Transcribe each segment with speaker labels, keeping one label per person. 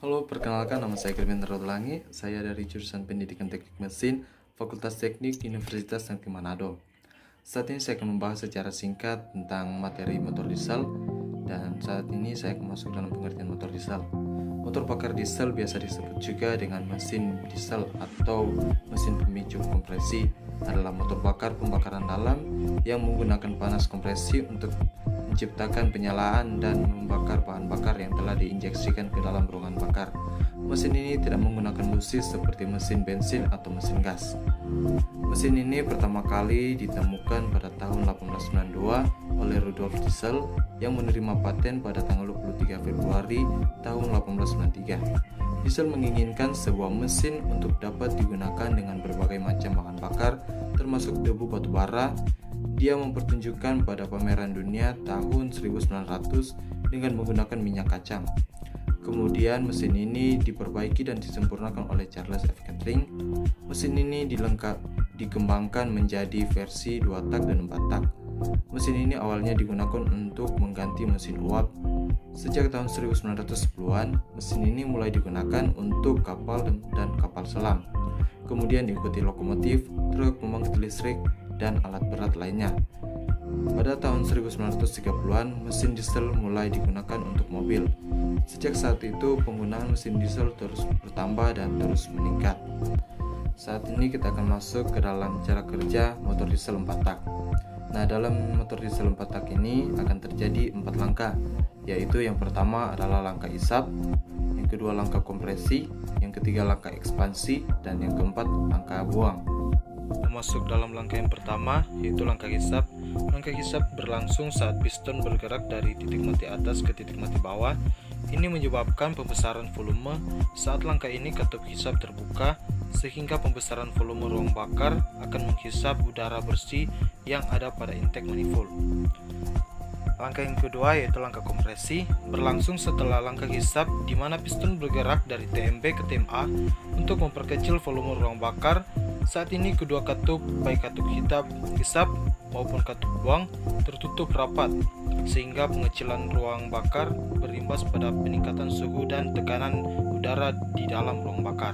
Speaker 1: Halo, perkenalkan nama saya Kevin Rodolangi. Saya dari jurusan Pendidikan Teknik Mesin, Fakultas Teknik Universitas Negeri Manado. Saat ini saya akan membahas secara singkat tentang materi motor diesel, dan saat ini saya akan masuk dalam pengertian motor diesel. Motor bakar diesel biasa disebut juga dengan mesin diesel atau mesin pemicu kompresi, adalah motor bakar pembakaran dalam yang menggunakan panas kompresi untuk menciptakan penyalaan dan membakar bahan bakar yang telah diinjeksikan ke dalam ruangan bakar. Mesin ini tidak menggunakan busi seperti mesin bensin atau mesin gas. Mesin ini pertama kali ditemukan pada tahun 1892 oleh Rudolf Diesel yang menerima paten pada tanggal 23 Februari tahun 1893. Diesel menginginkan sebuah mesin untuk dapat digunakan dengan berbagai macam bahan bakar, termasuk debu batu bara. Dia mempertunjukkan pada pameran dunia tahun 1900 dengan menggunakan minyak kacang. Kemudian mesin ini diperbaiki dan disempurnakan oleh Charles F. Kettering. Mesin ini dikembangkan menjadi versi 2 tak dan 4 tak. Mesin ini awalnya digunakan untuk mengganti mesin uap. Sejak tahun 1910-an, mesin ini mulai digunakan untuk kapal dan kapal selam. Kemudian diikuti lokomotif, truk pembangkit listrik, dan alat berat lainnya. Pada tahun 1930-an, mesin diesel mulai digunakan untuk mobil. Sejak saat itu, penggunaan mesin diesel terus bertambah dan terus meningkat. Saat ini kita akan masuk ke dalam cara kerja motor diesel 4 tak. Nah, dalam motor diesel 4 tak ini akan terjadi 4 langkah, yaitu yang pertama adalah langkah isap, yang kedua langkah kompresi, yang ketiga langkah ekspansi, dan yang keempat langkah buang. Masuk dalam langkah yang pertama, yaitu langkah hisap. Langkah hisap berlangsung saat piston bergerak dari titik mati atas ke titik mati bawah. Ini menyebabkan pembesaran volume. Saat langkah ini katup hisap terbuka, sehingga pembesaran volume ruang bakar akan menghisap udara bersih yang ada pada intake manifold. Langkah yang kedua yaitu langkah kompresi, berlangsung setelah langkah hisap, di mana piston bergerak dari TMB ke TMA untuk memperkecil volume ruang bakar. Saat ini kedua katup, baik katup hisap maupun katup buang, tertutup rapat, sehingga pengecilan ruang bakar berimbas pada peningkatan suhu dan tekanan udara di dalam ruang bakar.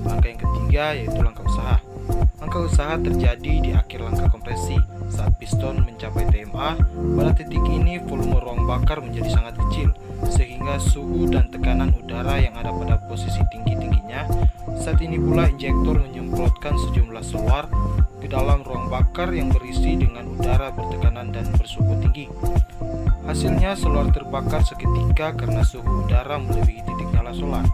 Speaker 1: Langkah yang ketiga yaitu langkah usaha. Langkah usaha terjadi di akhir langkah kompresi. Saat piston mencapai TMA, pada titik ini volume ruang bakar menjadi sangat kecil, sehingga suhu dan tekanan udara yang ada pada posisi tinggi-tingginya. Saat ini pula injektor menyemprotkan sejumlah seluar ke dalam ruang bakar yang berisi dengan udara bertekanan dan bersuhu tinggi. Hasilnya seluar terbakar seketika karena suhu udara melebihi titik nyala solar.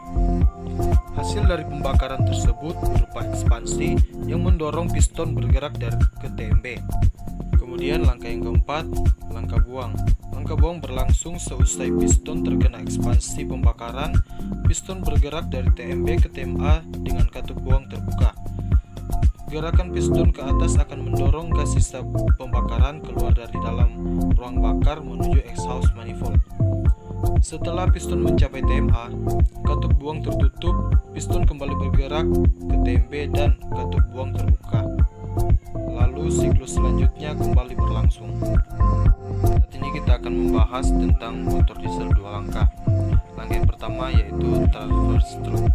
Speaker 1: Hasil dari pembakaran tersebut berupa ekspansi yang mendorong piston bergerak dari ke TMB. Kemudian langkah yang keempat, langkah buang. Langkah buang berlangsung seusai piston terkena ekspansi pembakaran. Piston bergerak dari TMB ke TMA dengan katup buang terbuka. Gerakan piston ke atas akan mendorong gas sisa pembakaran keluar dari dalam ruang bakar menuju exhaust manifold. Setelah piston mencapai TMA, katup buang tertutup, piston kembali bergerak ke TMB dan katup buang terbuka. Lalu siklus selanjutnya kembali berlangsung. Saat ini kita akan membahas tentang motor diesel 2 langkah. Langkah yang pertama yaitu transverse stroke.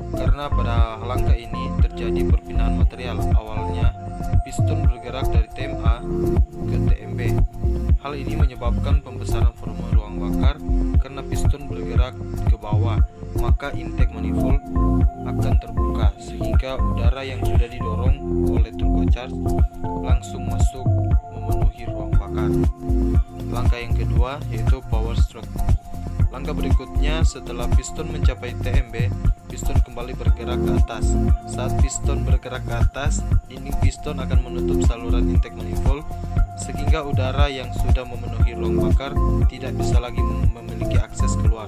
Speaker 1: Karena pada langkah ini terjadi perpindahan material. Awalnya piston bergerak dari TMA ke TMB. Hal ini menyebabkan pembesaran volume ruang bakar. Karena piston bergerak ke bawah, maka intake manifold akan terbuka, sehingga udara yang sudah didorong oleh turbocharge langsung masuk memenuhi ruang bakar. Langkah yang kedua yaitu power stroke. Langkah berikutnya, setelah piston mencapai TMB, piston kembali bergerak ke atas. Saat piston bergerak ke atas, dinding piston akan menutup saluran intake manifold, sehingga udara yang sudah memenuhi ruang bakar tidak bisa lagi memiliki akses keluar.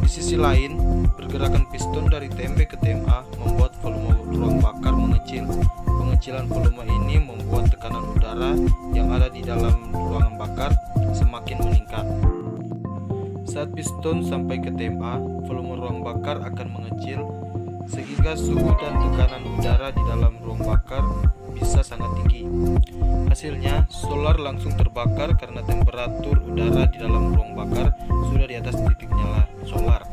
Speaker 1: Di sisi lain, pergerakan piston dari TMB ke TMA membuat volume ruang bakar mengecil. Pengecilan volume ini membuat tekanan udara yang ada di dalam ruangan bakar semakin meningkat. Saat piston sampai ke TMA, volume ruang bakar akan mengecil, sehingga suhu dan tekanan udara di dalam ruang bakar bisa sangat tinggi. Hasilnya, solar langsung terbakar karena temperatur udara di dalam ruang bakar sudah di atas titik nyala solar.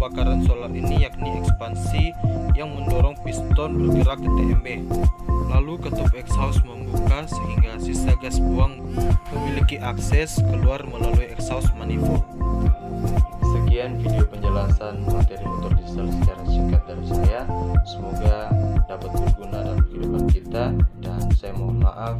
Speaker 1: pembakaran solar ini yakni ekspansi yang mendorong piston bergerak ke TMB. Lalu ketup exhaust membuka sehingga sisa gas buang memiliki akses keluar melalui exhaust manifold. Sekian video penjelasan materi motor diesel secara singkat dari saya. Semoga dapat berguna dalam kehidupan kita, dan saya mohon maaf